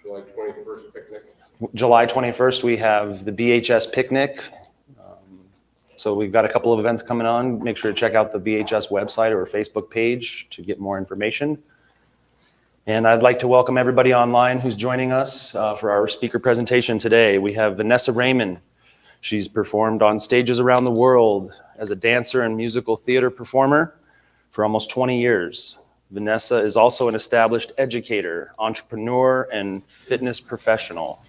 July 21st picnic. July 21st, we have the BHS picnic. So we've got a couple of events coming on. Make sure to check out the BHS website or Facebook page to get more information. And I'd like to welcome everybody online who's joining us for our speaker presentation today. We have Vanessa Raymond. She's performed on stages around the world as a dancer and musical theater performer for almost 20 years. Vanessa is also an established educator, entrepreneur, and fitness professional.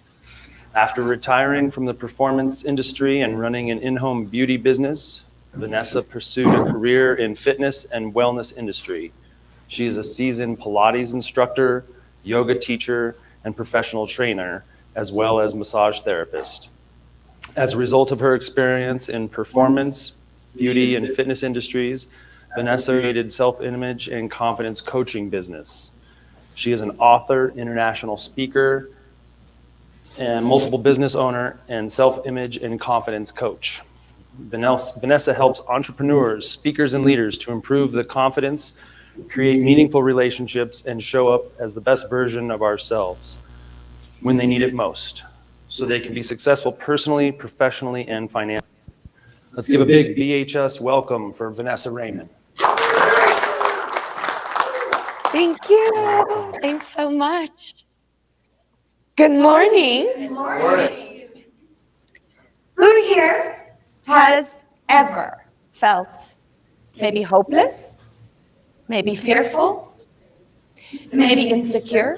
After retiring from the performance industry and running an in-home beauty business, Vanessa pursued a career in fitness and wellness industry. She is a seasoned Pilates instructor, yoga teacher, and professional trainer, as well as massage therapist. As a result of her experience in performance, beauty, and fitness industries, Vanessa created self-image and confidence coaching business. She is an author, international speaker, and multiple business owner and self-image and confidence coach. Vanessa helps entrepreneurs, speakers, and leaders to improve the confidence, create meaningful relationships, and show up as the best version of ourselves when they need it most, so they can be successful personally, professionally, and financially. Let's give a big BHS welcome for Vanessa Raymond. Thank you. Thanks so much. Good morning. Good morning. Who here has ever felt maybe hopeless, maybe fearful, maybe insecure?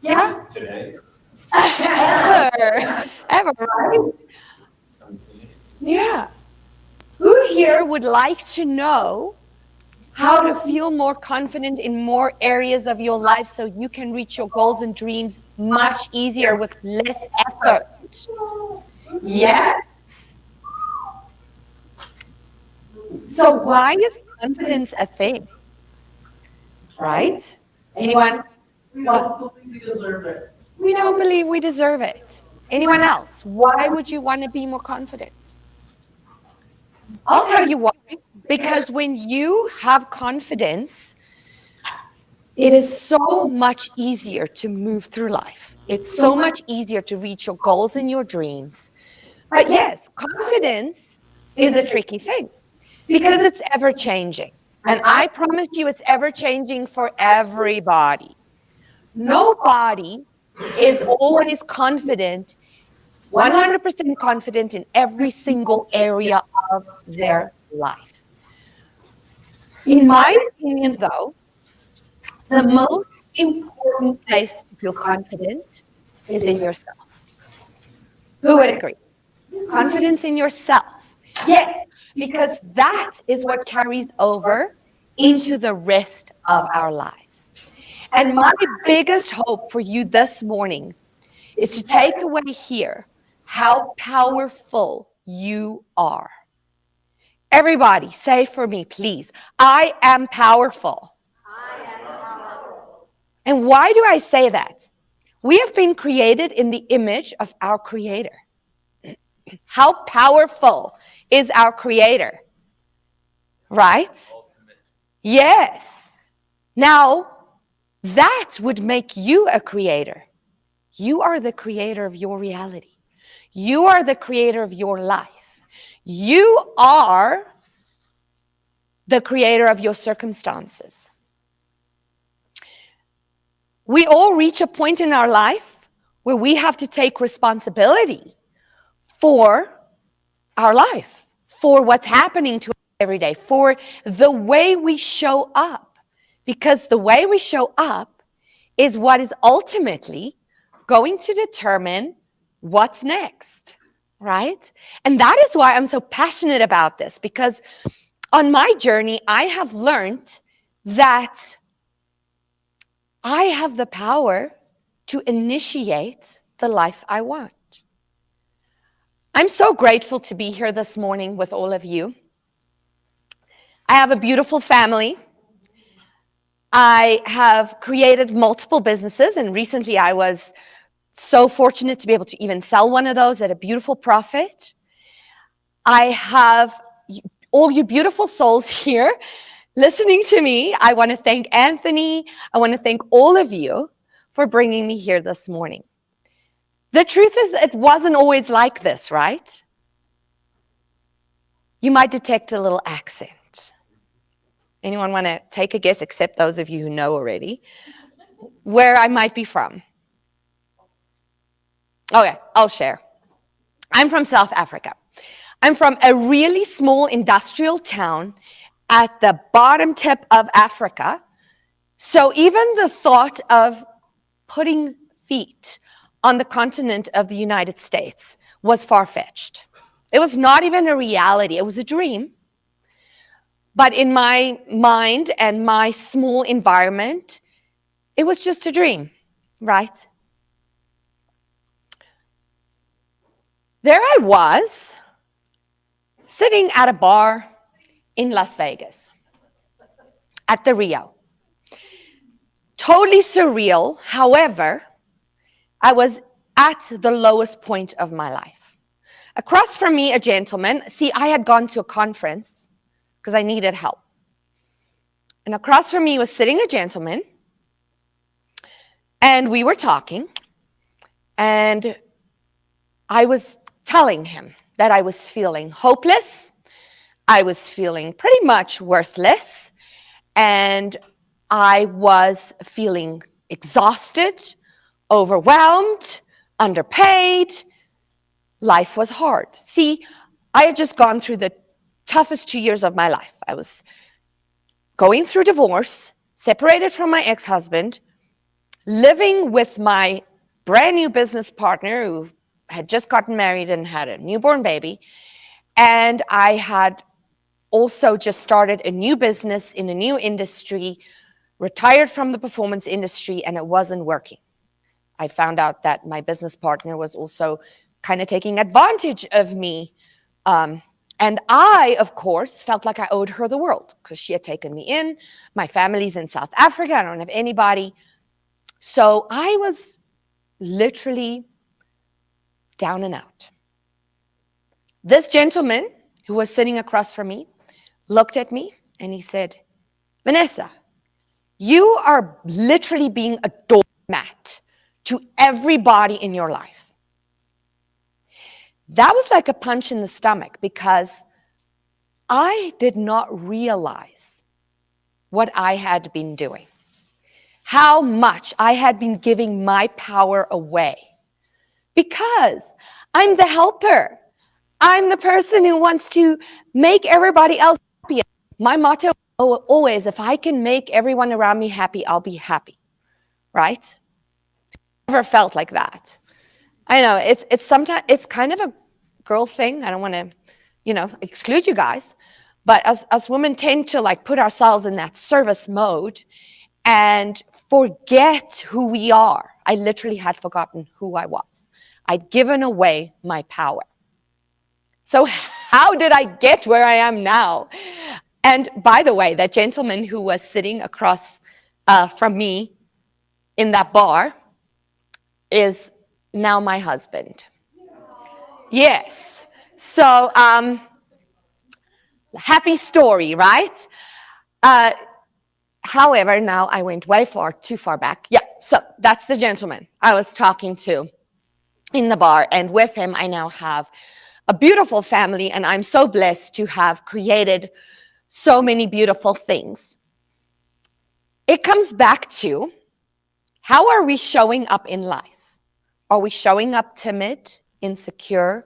Yeah? Today. Ever, right? Yeah. Who here would like to know how to feel more confident in more areas of your life so you can reach your goals and dreams much easier with less effort? Yes. So why is confidence a thing? Right? Anyone? We don't believe we deserve it. We don't believe we deserve it. Anyone else? Why would you want to be more confident? I'll tell you why. Because when you have confidence, it is so much easier to move through life. It's so much easier to reach your goals and your dreams. But yes, confidence is a tricky thing because it's ever changing. And I promise you it's ever changing for everybody. Nobody is always confident, 100% confident in every single area of their life. In my opinion, though, the most important place to feel confident is in yourself. Who would agree? Confidence in yourself. Yes, because that is what carries over into the rest of our lives. And my biggest hope for you this morning is to take away here how powerful you are. Everybody, say for me, please, I am powerful. I am powerful. And why do I say that? We have been created in the image of our Creator. How powerful is our Creator? Right? Ultimate. Yes. Now, that would make you a creator. You are the creator of your reality. You are the creator of your life. You are the creator of your circumstances. We all reach a point in our life where we have to take responsibility for our life, for what's happening to us every day, for the way we show up. Because the way we show up is what is ultimately going to determine what's next. Right? And that is why I'm so passionate about this, because on my journey, I have learned that I have the power to initiate the life I want. I'm so grateful to be here this morning with all of you. I have a beautiful family. I have created multiple businesses, and recently I was so fortunate to be able to even sell one of those at a beautiful profit. I have all you beautiful souls here listening to me. I want to thank Anthony. I want to thank all of you for bringing me here this morning. The truth is, it wasn't always like this, right? You might detect a little accent. Anyone want to take a guess, except those of you who know already, where I might be from? Okay, I'll share. I'm from South Africa. I'm from a really small industrial town at the bottom tip of Africa. So even the thought of putting feet on the continent of the United States was far-fetched. It was not even a reality. It was a dream. But in my mind and my small environment, it was just a dream, right? There I was, sitting at a bar in Las Vegas, at the Rio. Totally surreal. However, I was at the lowest point of my life. Across from me, a gentleman. See, I had gone to a conference because I needed help. And across from me was sitting a gentleman, and we were talking, and I was telling him that I was feeling hopeless, I was feeling pretty much worthless, and I was feeling exhausted, overwhelmed, underpaid. Life was hard. See, I had just gone through the toughest 2 years of my life. I was going through divorce, separated from my ex-husband, living with my brand new business partner who had just gotten married and had a newborn baby. And I had also just started a new business in a new industry, retired from the performance industry, and it wasn't working. I found out that my business partner was also kind of taking advantage of me. And I, of course, felt like I owed her the world because she had taken me in. My family's in South Africa. I don't have anybody. So I was literally down and out. This gentleman who was sitting across from me looked at me and he said, Vanessa, you are literally being a doormat to everybody in your life. That was like a punch in the stomach because I did not realize what I had been doing, how much I had been giving my power away because I'm the helper. I'm the person who wants to make everybody else happy. My motto always, if I can make everyone around me happy, I'll be happy, right? Never felt like that. I know it's sometimes it's kind of a girl thing. I don't want to, exclude you guys, but as women tend to like put ourselves in that service mode and forget who we are. I literally had forgotten who I was. I'd given away my power. So how did I get where I am now? And by the way, that gentleman who was sitting across from me in that bar is now my husband. Yes. So, happy story, right? However, now I went too far back. Yeah, so that's the gentleman I was talking to in the bar. And with him, I now have a beautiful family. And I'm so blessed to have created so many beautiful things. It comes back to, how are we showing up in life? Are we showing up timid, insecure,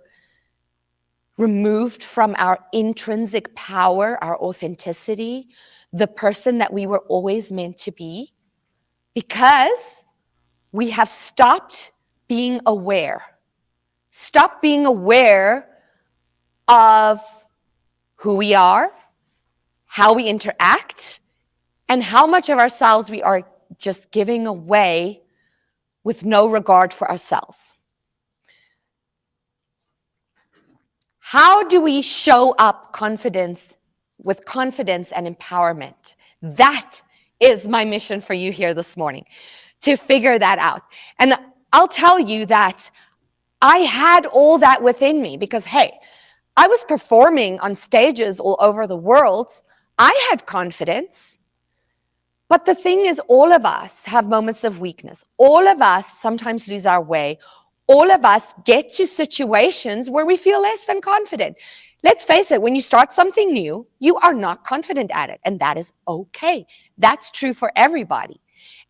removed from our intrinsic power, our authenticity, the person that we were always meant to be? Because we have stopped being aware. Stop being aware of who we are, how we interact, and how much of ourselves we are just giving away with no regard for ourselves. How do we show up with confidence and empowerment? That is my mission for you here this morning, to figure that out. And I'll tell you that I had all that within me because, hey, I was performing on stages all over the world. I had confidence. But the thing is, all of us have moments of weakness. All of us sometimes lose our way. All of us get to situations where we feel less than confident. Let's face it, when you start something new, you are not confident at it, and that is okay. That's true for everybody.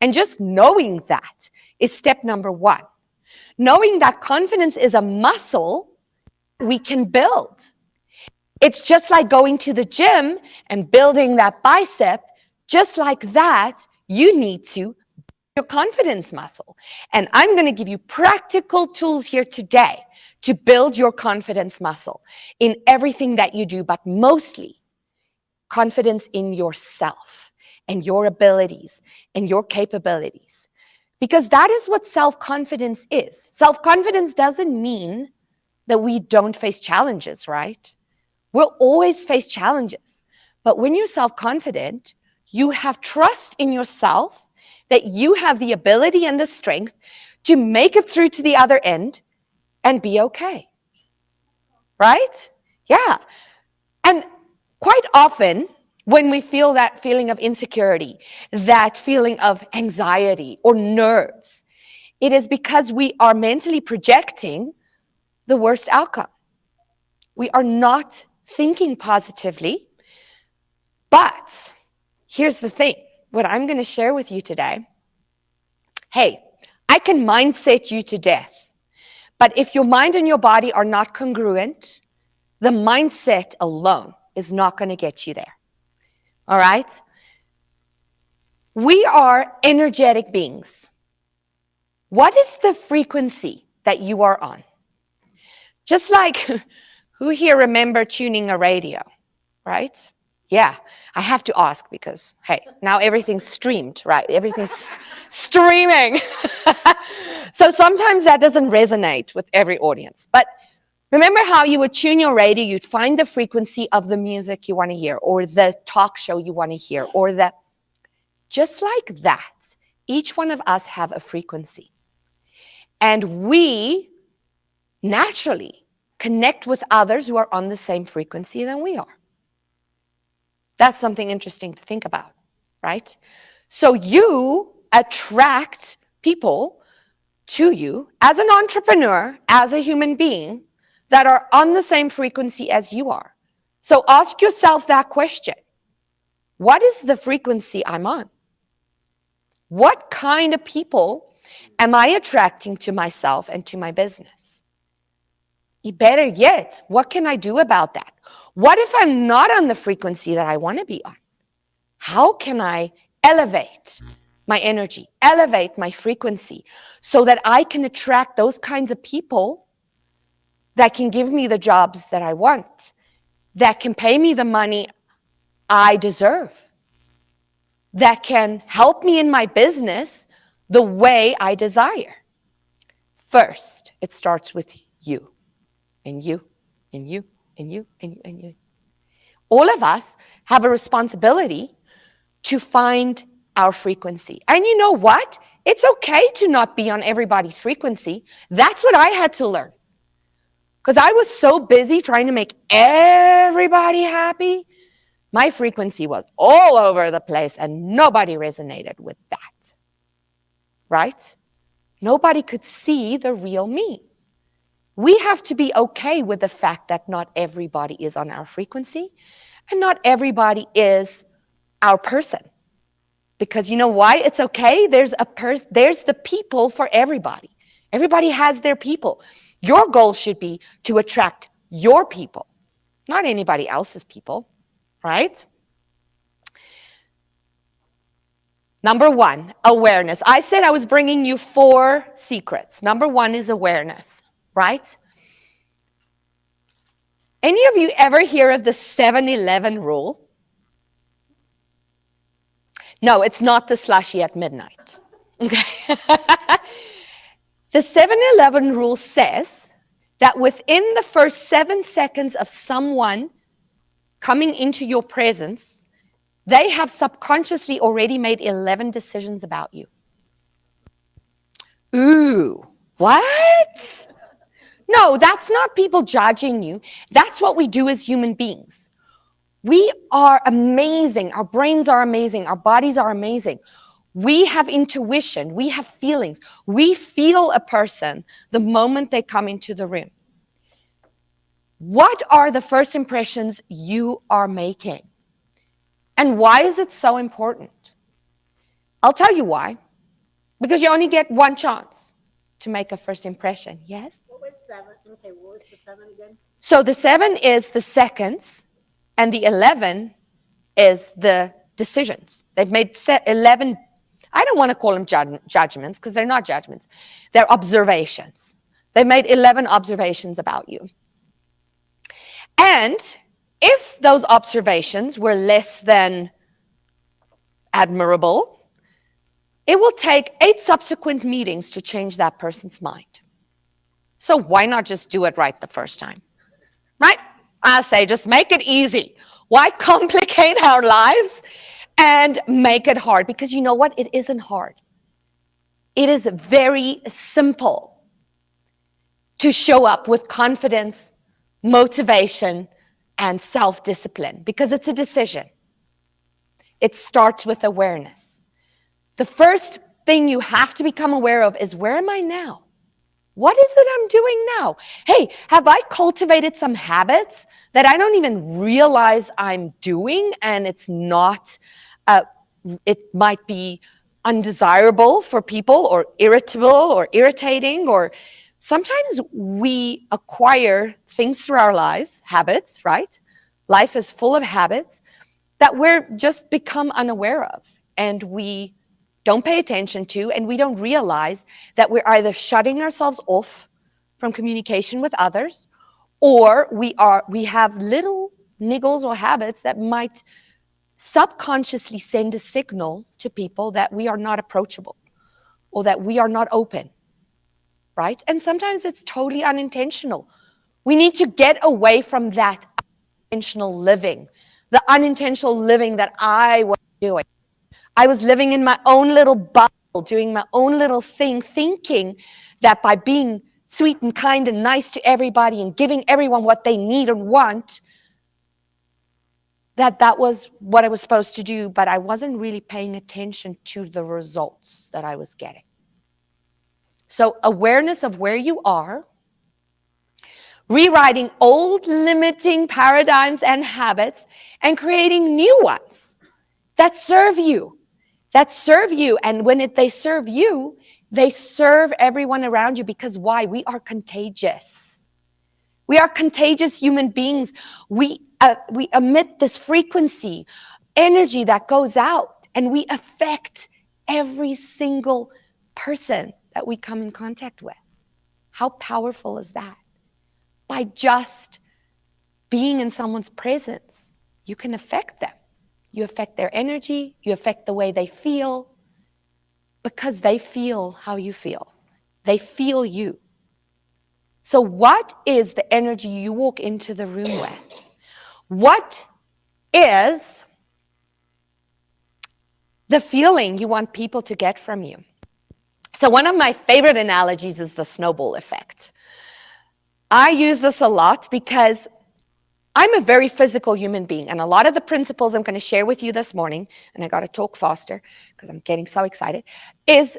And just knowing that is step number one. Knowing that confidence is a muscle we can build. It's just like going to the gym and building that bicep. Just like that, you need to build your confidence muscle. And I'm going to give you practical tools here today to build your confidence muscle in everything that you do, but mostly confidence in yourself and your abilities and your capabilities. Because that is what self-confidence is. Self-confidence doesn't mean that we don't face challenges, right? We'll always face challenges. But when you're self-confident, you have trust in yourself that you have the ability and the strength to make it through to the other end and be okay. Right? Yeah. And quite often, when we feel that feeling of insecurity, that feeling of anxiety or nerves, it is because we are mentally projecting the worst outcome. We are not thinking positively. But here's the thing, what I'm going to share with you today. Hey, I can mindset you to death. But if your mind and your body are not congruent, the mindset alone is not going to get you there. All right? We are energetic beings. What is the frequency that you are on? Just like, who here remember tuning a radio, right? Yeah, I have to ask because, hey, now everything's streamed, right? Everything's streaming. So sometimes that doesn't resonate with every audience. But remember how you would tune your radio, you'd find the frequency of the music you want to hear, or the talk show you want to hear, or the... Just like that, each one of us have a frequency. And we naturally connect with others who are on the same frequency than we are. That's something interesting to think about, right? So you attract people to you as an entrepreneur, as a human being, that are on the same frequency as you are. So ask yourself that question. What is the frequency I'm on? What kind of people am I attracting to myself and to my business? Better yet, what can I do about that? What if I'm not on the frequency that I want to be on? How can I elevate my energy, elevate my frequency so that I can attract those kinds of people that can give me the jobs that I want, that can pay me the money I deserve, that can help me in my business the way I desire? First, it starts with you, and you, and you, and you, and you, and you. All of us have a responsibility to find our frequency. And you know what? It's okay to not be on everybody's frequency. That's what I had to learn. Because I was so busy trying to make everybody happy. My frequency was all over the place and nobody resonated with that. Right? Nobody could see the real me. We have to be okay with the fact that not everybody is on our frequency and not everybody is our person. Because you know why it's okay? There's the people for everybody. Everybody has their people. Your goal should be to attract your people, not anybody else's people, right? Number one, awareness. I said I was bringing you 4 secrets. Number 1 is awareness, right? Any of you ever hear of the 7-Eleven rule? No, it's not the slushy at midnight. Okay. The 7-Eleven rule says that within the first 7 seconds of someone coming into your presence, they have subconsciously already made 11 decisions about you. Ooh, what? No, that's not people judging you. That's what we do as human beings. We are amazing. Our brains are amazing. Our bodies are amazing. We have intuition. We have feelings. We feel a person the moment they come into the room. What are the first impressions you are making? And why is it so important? I'll tell you why. Because you only get one chance to make a first impression. Yes? What was 7? Okay, what was the 7 again? So the 7 is the seconds, and the 11 is the decisions. They've made 11, I don't want to call them judgments because they're not judgments. They're observations. They made 11 observations about you. And if those observations were less than admirable, it will take 8 subsequent meetings to change that person's mind. So why not just do it right the first time? Right? I say just make it easy. Why complicate our lives and make it hard? Because you know what? It isn't hard. It is very simple to show up with confidence, motivation, and self-discipline because it's a decision. It starts with awareness. The first thing you have to become aware of is, where am I now? What is it I'm doing now? Hey, have I cultivated some habits that I don't even realize I'm doing, and it's not, it might be undesirable for people or irritable or irritating, or sometimes we acquire things through our lives, habits, right? Life is full of habits that we're just become unaware of, and we don't pay attention to, and we don't realize that we're either shutting ourselves off from communication with others, or we have little niggles or habits that might subconsciously send a signal to people that we are not approachable or that we are not open, right? And sometimes it's totally unintentional. We need to get away from that unintentional living, the unintentional living that I was doing. I was living in my own little bubble, doing my own little thing, thinking that by being sweet and kind and nice to everybody and giving everyone what they need and want, that was what I was supposed to do, but I wasn't really paying attention to the results that I was getting. So awareness of where you are, rewriting old limiting paradigms and habits, and creating new ones that serve you. And when they serve you, they serve everyone around you. Because why? We are contagious. We are contagious human beings. We emit this frequency, energy that goes out, and we affect every single person that we come in contact with. How powerful is that? By just being in someone's presence, you can affect them. You affect their energy, you affect the way they feel, because they feel how you feel. They feel you. So what is the energy you walk into the room with? What is the feeling you want people to get from you? So one of my favorite analogies is the snowball effect. I use this a lot because I'm a very physical human being, and a lot of the principles I'm going to share with you this morning, and I got to talk faster because I'm getting so excited, is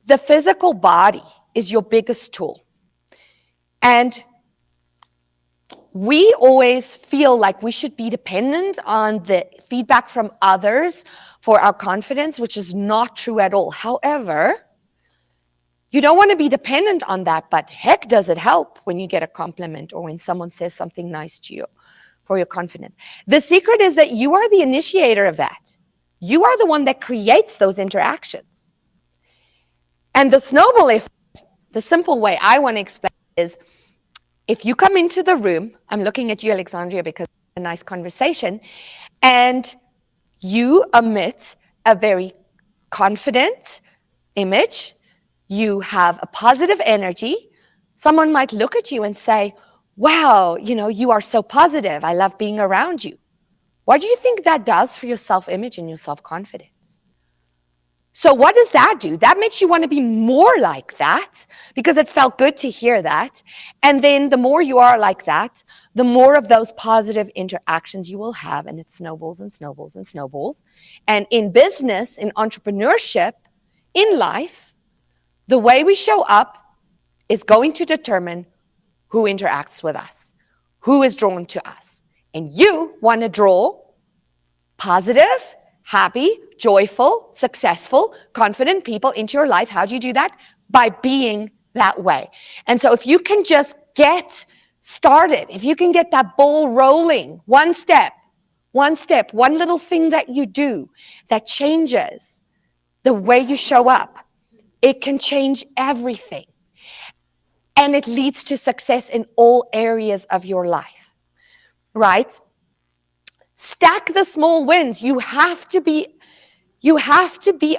the physical body is your biggest tool. And we always feel like we should be dependent on the feedback from others for our confidence, which is not true at all. However, you don't want to be dependent on that, but heck, does it help when you get a compliment or when someone says something nice to you for your confidence. The secret is that you are the initiator of that. You are the one that creates those interactions. And the snowball effect, the simple way I want to explain is, if you come into the room, I'm looking at you, Alexandria, because it's a nice conversation, and you emit a very confident image, you have a positive energy, someone might look at you and say, wow, you are so positive. I love being around you. What do you think that does for your self-image and your self-confidence? So what does that do? That makes you want to be more like that because it felt good to hear that. And then the more you are like that, the more of those positive interactions you will have, and it snowballs and snowballs and snowballs. And in business, in entrepreneurship, in life, the way we show up is going to determine who interacts with us, who is drawn to us. And you want to draw positive, happy, joyful, successful, confident people into your life. How do you do that? By being that way. And so if you can just get started, if you can get that ball rolling, one step, one little thing that you do that changes the way you show up, it can change everything. And it leads to success in all areas of your life, right? Stack the small wins. You have to be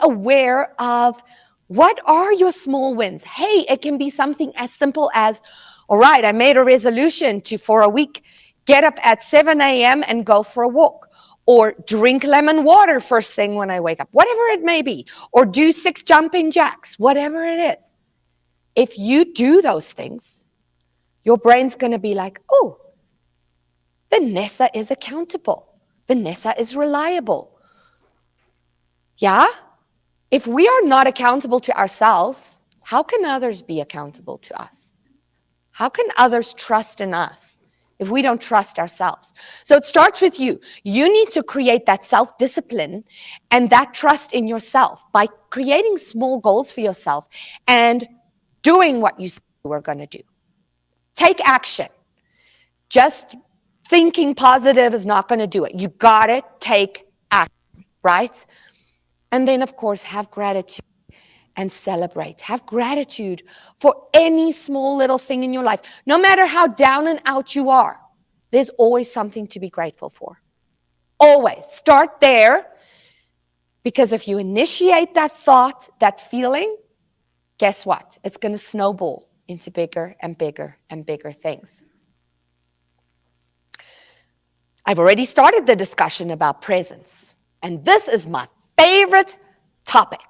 aware of what are your small wins. Hey, it can be something as simple as, all right, I made a resolution for a week, get up at 7 a.m. and go for a walk, or drink lemon water first thing when I wake up, whatever it may be, or do 6 jumping jacks, whatever it is. If you do those things, your brain's going to be like, oh, Vanessa is accountable. Vanessa is reliable. Yeah? If we are not accountable to ourselves, how can others be accountable to us? How can others trust in us if we don't trust ourselves? So it starts with you. You need to create that self-discipline and that trust in yourself by creating small goals for yourself and doing what you said you were going to do. Take action. Just thinking positive is not going to do it. You got to take action, right? And then, of course, have gratitude and celebrate. Have gratitude for any small little thing in your life. No matter how down and out you are, there's always something to be grateful for. Always. Start there, because if you initiate that thought, that feeling, guess what? It's going to snowball into bigger and bigger and bigger things. I've already started the discussion about presence, and this is my favorite topic.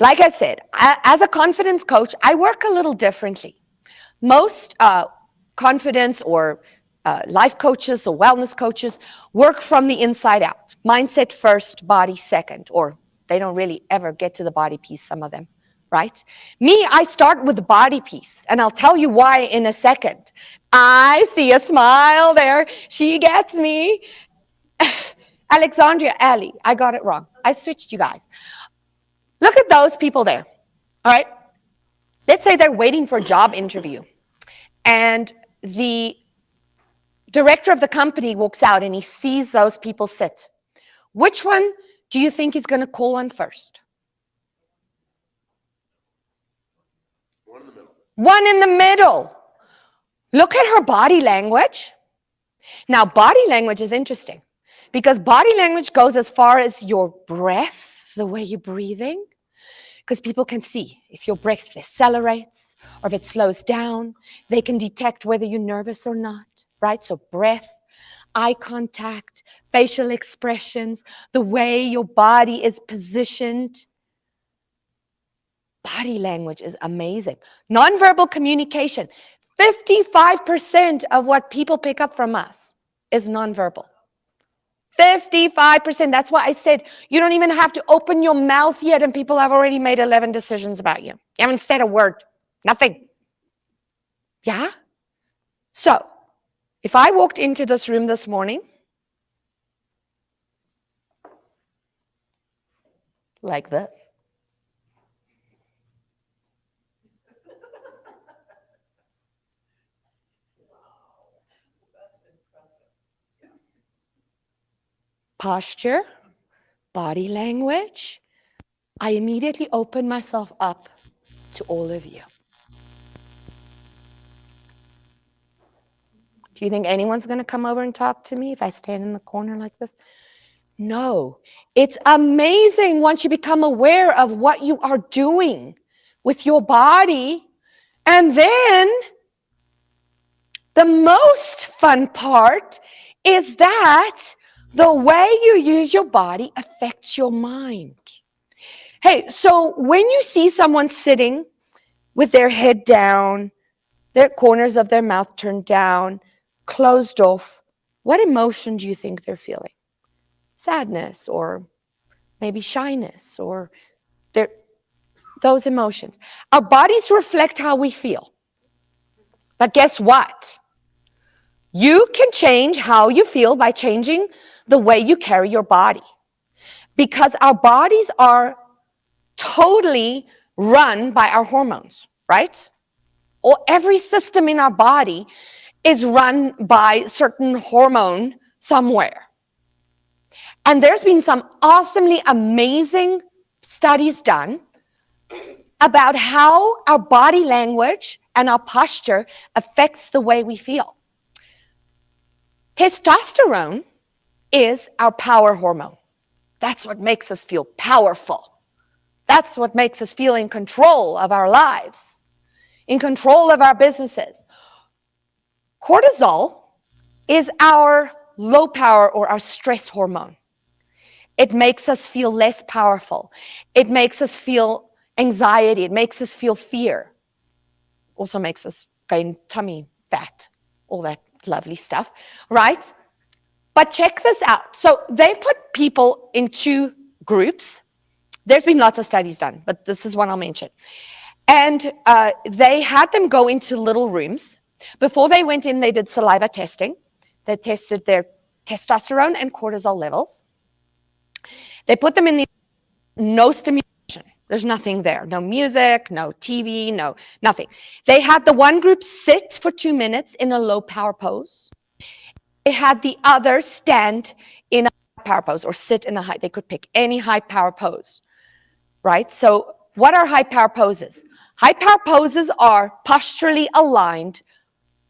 Like I said, as a confidence coach, I work a little differently. Most confidence or life coaches or wellness coaches work from the inside out. Mindset first, body second, or they don't really ever get to the body piece, some of them, right? Me, I start with the body piece, and I'll tell you why in a second. I see a smile there. She gets me. Alexandria, Ali, I got it wrong. I switched you guys. Look at those people there, all right? Let's say they're waiting for a job interview, and the director of the company walks out and he sees those people sit. Which one do you think he's going to call on first? One in the middle. One in the middle. Look at her body language. Now, body language is interesting because body language goes as far as your breath, the way you're breathing, because people can see if your breath accelerates or if it slows down. They can detect whether you're nervous or not, right? So breath, eye contact, facial expressions, the way your body is positioned. Body language is amazing. Nonverbal communication. 55% of what people pick up from us is nonverbal. 55%. That's why I said you don't even have to open your mouth yet, and people have already made 11 decisions about you. You haven't said a word. Nothing. Yeah? So, if I walked into this room this morning like this, posture, body language, I immediately open myself up to all of you. Do you think anyone's going to come over and talk to me if I stand in the corner like this? No. It's amazing once you become aware of what you are doing with your body. And then the most fun part is that the way you use your body affects your mind. Hey, so when you see someone sitting with their head down, their corners of their mouth turned down, closed off, what emotion do you think they're feeling? Sadness, or maybe shyness, or those emotions. Our bodies reflect how we feel. But guess what? You can change how you feel by changing the way you carry your body. Because our bodies are totally run by our hormones, right? Or every system in our body is run by certain hormone somewhere. And there's been some awesomely amazing studies done about how our body language and our posture affects the way we feel. Testosterone is our power hormone. That's what makes us feel powerful. That's what makes us feel in control of our lives, in control of our businesses. Cortisol is our low power or our stress hormone. It makes us feel less powerful. It makes us feel anxiety. It makes us feel fear. Also makes us gain tummy fat, all that lovely stuff, right? But check this out. So they put people in two groups. There's been lots of studies done, but this is one I'll mention. And they had them go into little rooms. Before they went in, they did saliva testing. They tested their testosterone and cortisol levels. They put them in the no stimulation. There's nothing there. No music, no TV, no nothing. They had the one group sit for 2 minutes in a low power pose. They had the other stand in a high power pose or sit in a high. They could pick any high power pose, right? So what are high power poses? High power poses are posturally aligned,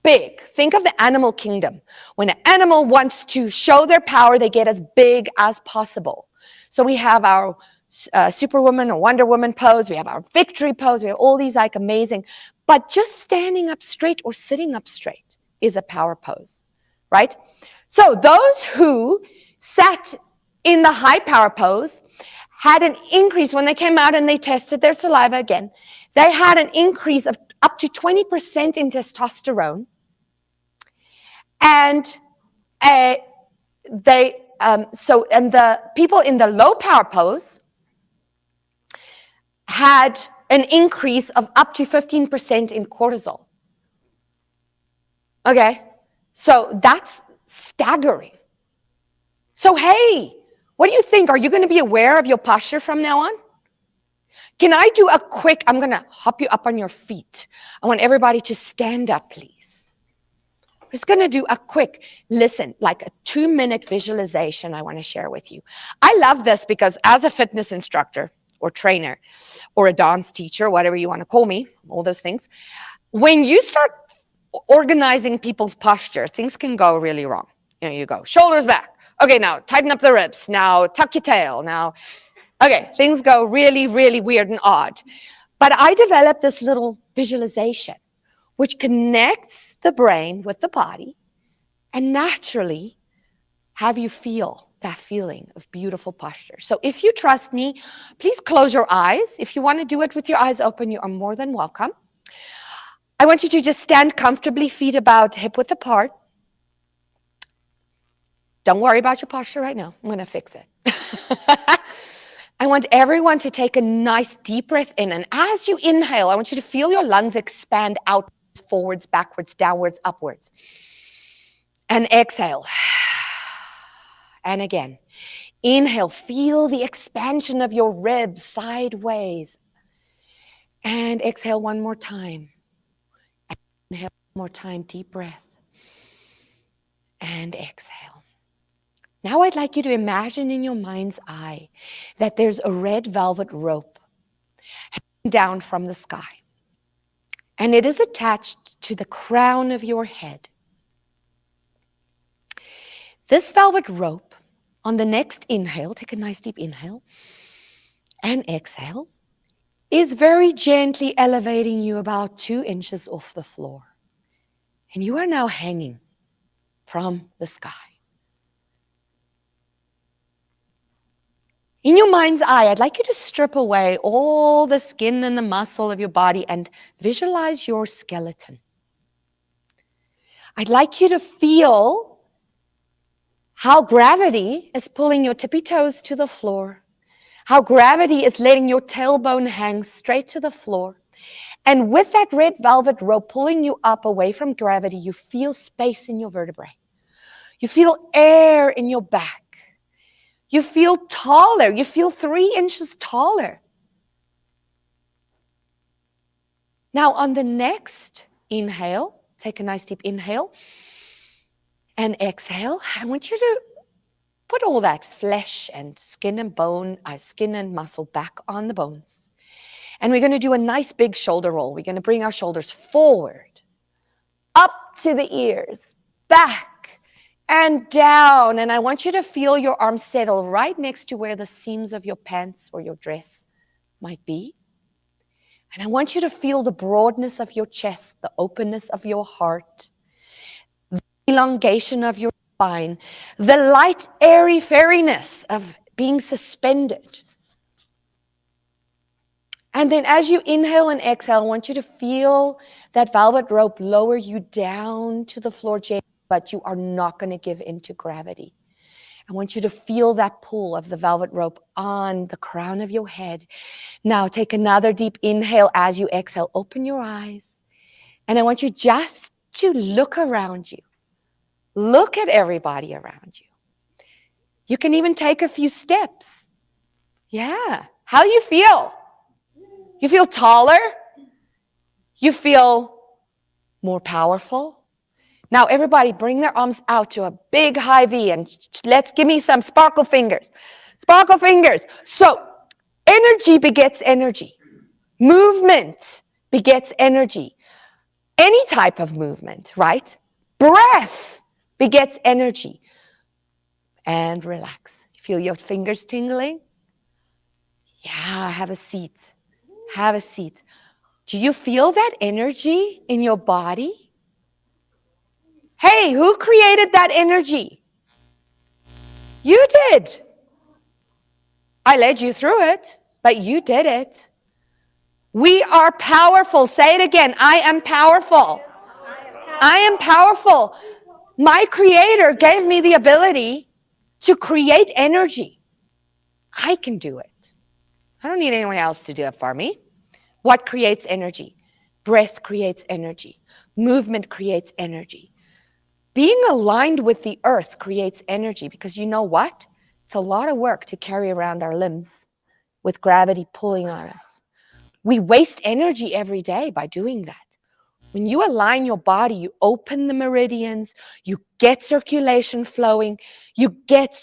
big. Think of the animal kingdom. When an animal wants to show their power, they get as big as possible. So we have our Superwoman or Wonder Woman pose. We have our victory pose. We have all these like amazing. But just standing up straight or sitting up straight is a power pose, right? So those who sat in the high power pose had an increase when they came out and they tested their saliva again. They had an increase of up to 20% in testosterone. And the people in the low power pose had an increase of up to 15% in cortisol. Okay, so that's staggering. So hey, what do you think? Are you going to be aware of your posture from now on? Can I do a quick, I'm going to hop you up on your feet. I want everybody to stand up, please. I'm just going to do a quick, listen, like a 2-minute visualization I want to share with you. I love this because as a fitness instructor or trainer or a dance teacher, whatever you want to call me, all those things, when you start organizing people's posture, things can go really wrong. You know, you go shoulders back. Okay, now tighten up the ribs. Now tuck your tail. Now, okay, things go really, really weird and odd. But I developed this little visualization which connects the brain with the body and naturally have you feel that feeling of beautiful posture. So if you trust me, please close your eyes. If you want to do it with your eyes open, you are more than welcome. I want you to just stand comfortably, feet about hip width apart. Don't worry about your posture right now. I'm going to fix it. I want everyone to take a nice deep breath in. And as you inhale, I want you to feel your lungs expand out, forwards, backwards, downwards, upwards. And exhale. And again, inhale, feel the expansion of your ribs sideways. And exhale one more time. Inhale one more time, deep breath. And exhale. Now I'd like you to imagine in your mind's eye that there's a red velvet rope hanging down from the sky. And it is attached to the crown of your head. This velvet rope, on the next inhale, take a nice deep inhale, and exhale, is very gently elevating you about 2 inches off the floor. And you are now hanging from the sky. In your mind's eye, I'd like you to strip away all the skin and the muscle of your body and visualize your skeleton. I'd like you to feel how gravity is pulling your tippy toes to the floor, how gravity is letting your tailbone hang straight to the floor. And with that red velvet rope pulling you up away from gravity, you feel space in your vertebrae. You feel air in your back. You feel taller. You feel 3 inches taller. Now, on the next inhale, take a nice deep inhale and exhale. I want you to put all that flesh and skin and bone, skin and muscle back on the bones. And we're going to do a nice big shoulder roll. We're going to bring our shoulders forward, up to the ears, back, and down. And I want you to feel your arms settle right next to where the seams of your pants or your dress might be. And I want you to feel the broadness of your chest, the openness of your heart, the elongation of your spine, the light airy fairiness of being suspended. And then as you inhale and exhale, I want you to feel that velvet rope lower you down to the floor gently, but you are not going to give in to gravity. I want you to feel that pull of the velvet rope on the crown of your head. Now take another deep inhale as you exhale. Open your eyes. And I want you just to look around you. Look at everybody around you. You can even take a few steps. Yeah. How you feel? You feel taller? You feel more powerful? Now, everybody, bring their arms out to a big high V and give me some sparkle fingers. Sparkle fingers. So, energy begets energy. Movement begets energy. Any type of movement, right? Breath begets energy. And relax. Feel your fingers tingling? Yeah, have a seat. Have a seat. Do you feel that energy in your body? Hey, who created that energy? You did. I led you through it, but you did it. We are powerful. Say it again. I am powerful. I am powerful. My Creator gave me the ability to create energy. I can do it. I don't need anyone else to do it for me. What creates energy? Breath creates energy. Movement creates energy. Being aligned with the earth creates energy because you know what? It's a lot of work to carry around our limbs with gravity pulling on us. We waste energy every day by doing that. When you align your body, you open the meridians, you get circulation flowing, you get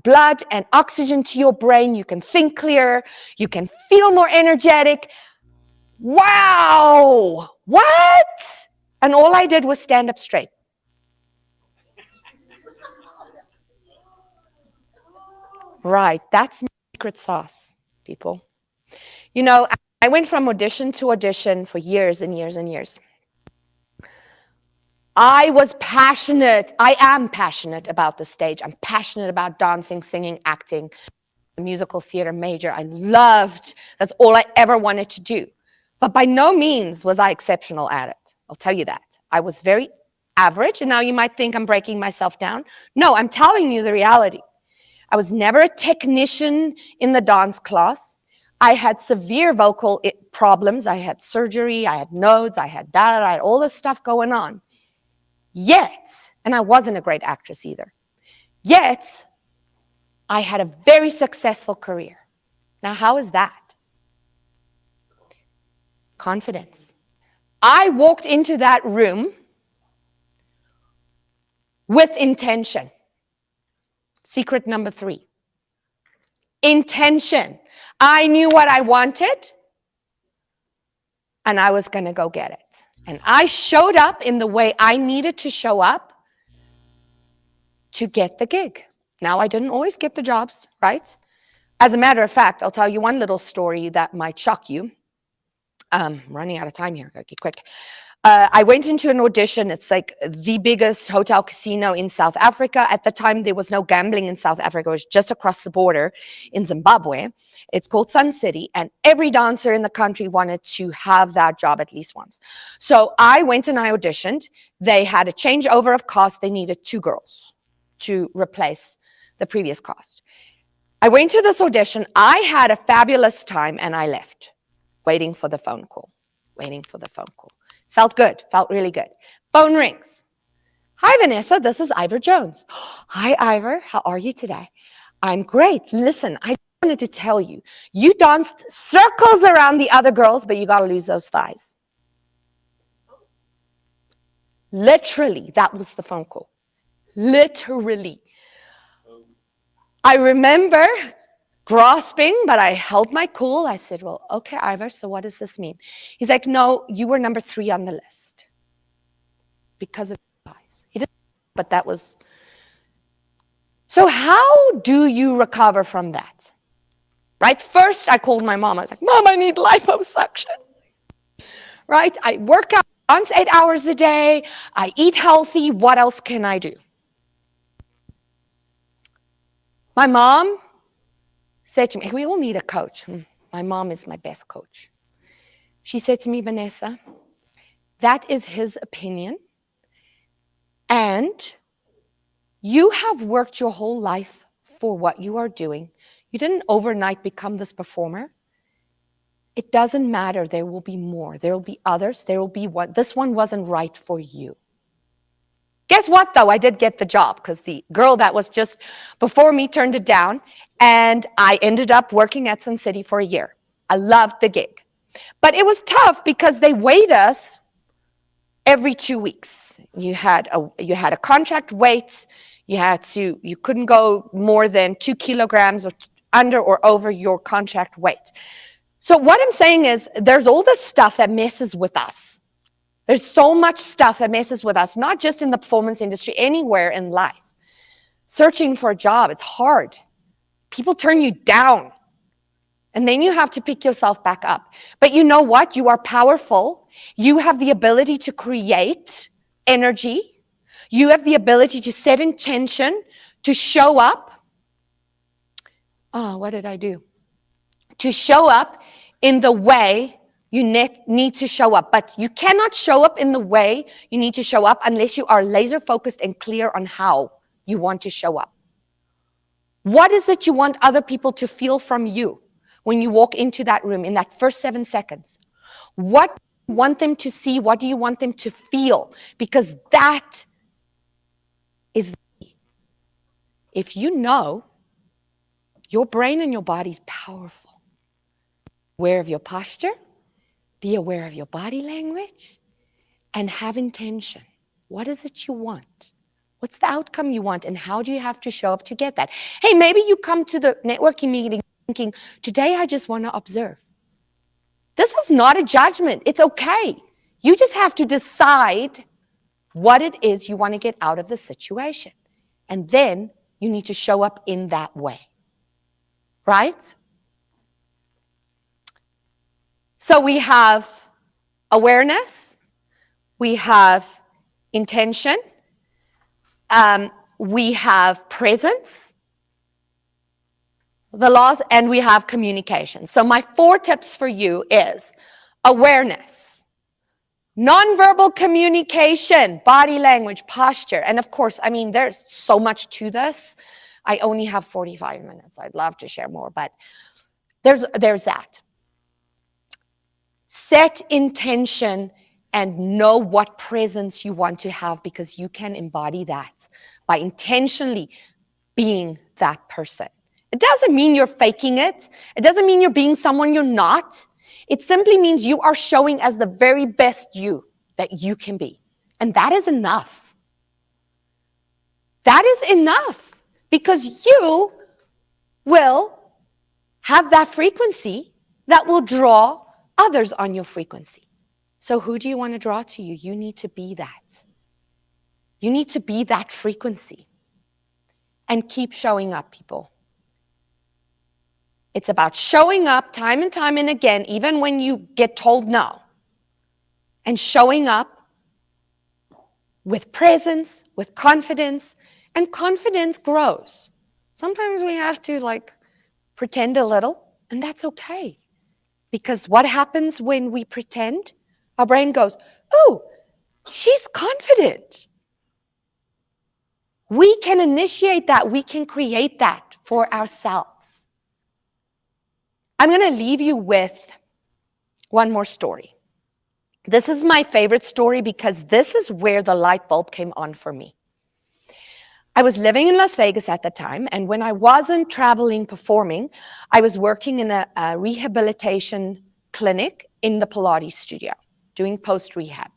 blood and oxygen to your brain, you can think clearer, you can feel more energetic. Wow! What? And all I did was stand up straight. Right, that's my secret sauce, people. You know, I went from audition to audition for years and years and years. I was passionate. I am passionate about the stage. I'm passionate about dancing, singing, acting, musical theater major. I loved, that's all I ever wanted to do. But by no means was I exceptional at it. I'll tell you that. I was very average, and now you might think I'm breaking myself down. No, I'm telling you the reality. I was never a technician in the dance class. I had severe vocal problems. I had surgery, I had nodes, I had that, I had all this stuff going on. Yet, and I wasn't a great actress either, yet I had a very successful career. Now, how is that? Confidence. I walked into that room with intention. Secret number 3. Intention. I knew what I wanted, and I was going to go get it. And I showed up in the way I needed to show up to get the gig. Now, I didn't always get the jobs, right? As a matter of fact, I'll tell you one little story that might shock you. Running out of time here. Gotta get quick. I went into an audition. It's like the biggest hotel casino in South Africa. At the time, there was no gambling in South Africa. It was just across the border in Zimbabwe. It's called Sun City. And every dancer in the country wanted to have that job at least once. So I went and I auditioned. They had a changeover of cast. They needed 2 girls to replace the previous cast. I went to this audition. I had a fabulous time and I left, waiting for the phone call, waiting for the phone call. Felt good, felt really good. Phone rings. Hi, Vanessa, this is Ivor Jones. Hi, Ivor, how are you today? I'm great. Listen, I wanted to tell you, you danced circles around the other girls, but you got to lose those thighs. Literally, that was the phone call. Literally. I remember grasping, but I held my cool. I said, well, okay, Ivor, so what does this mean? He's like, no, you were number 3 on the list because of your eyes. He didn't, but that was. So how do you recover from that? Right? First, I called my mom. I was like, Mom, I need liposuction. Right? I work out, dance 8 hours a day. I eat healthy. What else can I do? My mom said to me, we all need a coach. My mom is my best coach. She said to me, Vanessa, that is his opinion. And you have worked your whole life for what you are doing. You didn't overnight become this performer. It doesn't matter. There will be more. There will be others. There will be one. This one wasn't right for you. Guess what, though? I did get the job because the girl that was just before me turned it down, and I ended up working at Sun City for a year. I loved the gig. But it was tough because they weighed us every 2 weeks. You had a contract weight. You couldn't go more than 2 kilograms or under or over your contract weight. So what I'm saying is there's all this stuff that messes with us. There's so much stuff that messes with us, not just in the performance industry, anywhere in life. Searching for a job, it's hard. People turn you down. And then you have to pick yourself back up. But you know what? You are powerful. You have the ability to create energy. You have the ability to set intention, to show up. Oh, what did I do? To show up in the way you need to show up. But you cannot show up in the way you need to show up unless you are laser focused and clear on how you want to show up. What is it you want other people to feel from you when you walk into that room in that first 7 seconds? What do you want them to see? What do you want them to feel? Because that is the key. If you know, your brain and your body is powerful. Aware of your posture. Be aware of your body language and have intention. What is it you want? What's the outcome you want and how do you have to show up to get that? Hey, maybe you come to the networking meeting thinking, today I just want to observe. This is not a judgment. It's okay. You just have to decide what it is you want to get out of the situation. And then you need to show up in that way. Right? So we have awareness, we have intention, we have presence, and we have communication. So my 4 tips for you is awareness, nonverbal communication, body language, posture. And of course, I mean, there's so much to this. I only have 45 minutes. I'd love to share more, but there's that. Set intention and know what presence you want to have because you can embody that by intentionally being that person. It doesn't mean you're faking it. It doesn't mean you're being someone you're not. It simply means you are showing as the very best you that you can be. And that is enough. That is enough because you will have that frequency that will draw others on your frequency. So who do you want to draw to you? You need to be that. You need to be that frequency. And keep showing up, people. It's about showing up time and again, even when you get told no. And showing up with presence, with confidence, and confidence grows. Sometimes we have to pretend a little, and that's okay. Because what happens when we pretend? Our brain goes, oh, she's confident. We can initiate that. We can create that for ourselves. I'm going to leave you with one more story. This is my favorite story because this is where the light bulb came on for me. I was living in Las Vegas at the time, and when I wasn't traveling, performing, I was working in a rehabilitation clinic in the Pilates studio, doing post-rehab.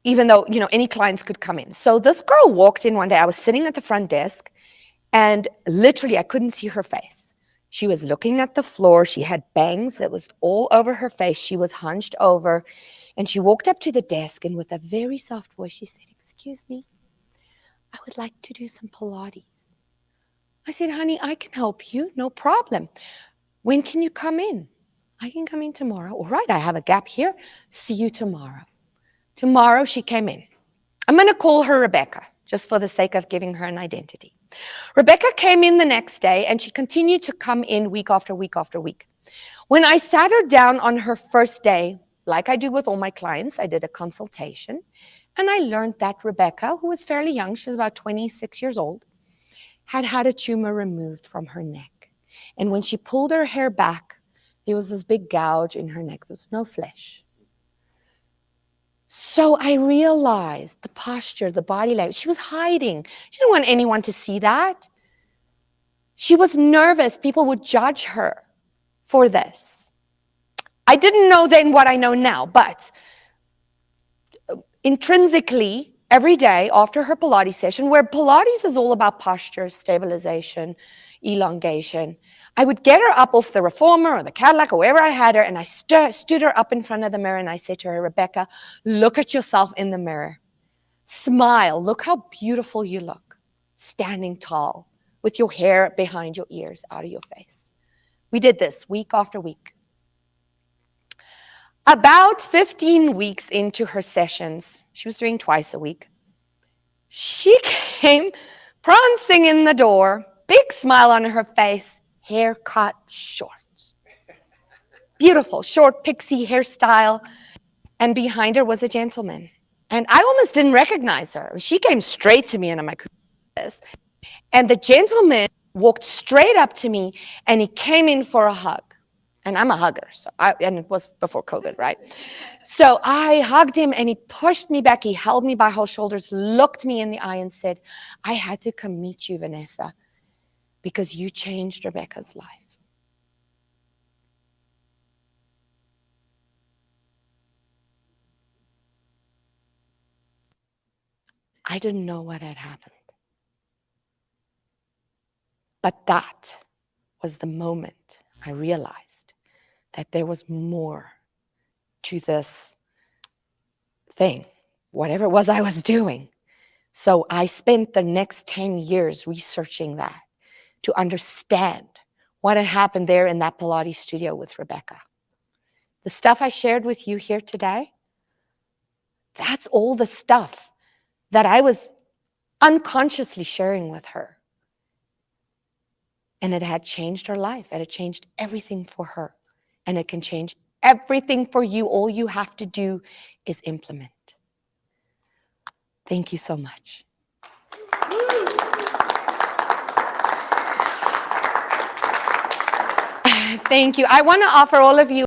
Even though, any clients could come in. So this girl walked in one day. I was sitting at the front desk, and literally I couldn't see her face. She was looking at the floor. She had bangs that was all over her face. She was hunched over, and she walked up to the desk, and with a very soft voice, she said, "Excuse me, I would like to do some Pilates." I said, "Honey, I can help you, no problem. When can you come in?" "I can come in tomorrow." "All right, I have a gap here. See you tomorrow." Tomorrow she came in. I'm going to call her Rebecca, just for the sake of giving her an identity. Rebecca came in the next day, and she continued to come in week after week after week. When I sat her down on her first day, like I do with all my clients, I did a consultation, and I learned that Rebecca, who was fairly young, she was about 26 years old, had had a tumor removed from her neck. And when she pulled her hair back, there was this big gouge in her neck. There was no flesh. So I realized the posture, the body language. She was hiding. She didn't want anyone to see that. She was nervous. People would judge her for this. I didn't know then what I know now, but intrinsically, every day after her Pilates session, where Pilates is all about posture, stabilization, elongation, I would get her up off the reformer or the Cadillac or wherever I had her, and I stood her up in front of the mirror, and I said to her, "Rebecca, look at yourself in the mirror. Smile. Look how beautiful you look, standing tall with your hair behind your ears, out of your face." We did this week after week. About 15 weeks into her sessions, she was doing twice a week, she came prancing in the door, big smile on her face, hair cut short. Beautiful, short pixie hairstyle. And behind her was a gentleman. And I almost didn't recognize her. She came straight to me, and I'm like, "Who is this?" And the gentleman walked straight up to me, and he came in for a hug. And I'm a hugger, and it was before COVID, right? So I hugged him, and he pushed me back. He held me by both shoulders, looked me in the eye, and said, "I had to come meet you, Vanessa, because you changed Rebecca's life." I didn't know what had happened. But that was the moment I realized that there was more to this thing, whatever it was I was doing. So I spent the next 10 years researching that to understand what had happened there in that Pilates studio with Rebecca. The stuff I shared with you here today, that's all the stuff that I was unconsciously sharing with her. And it had changed her life. It had changed everything for her. And it can change everything for you. All you have to do is implement. Thank you so much. Thank you. I want to offer all of you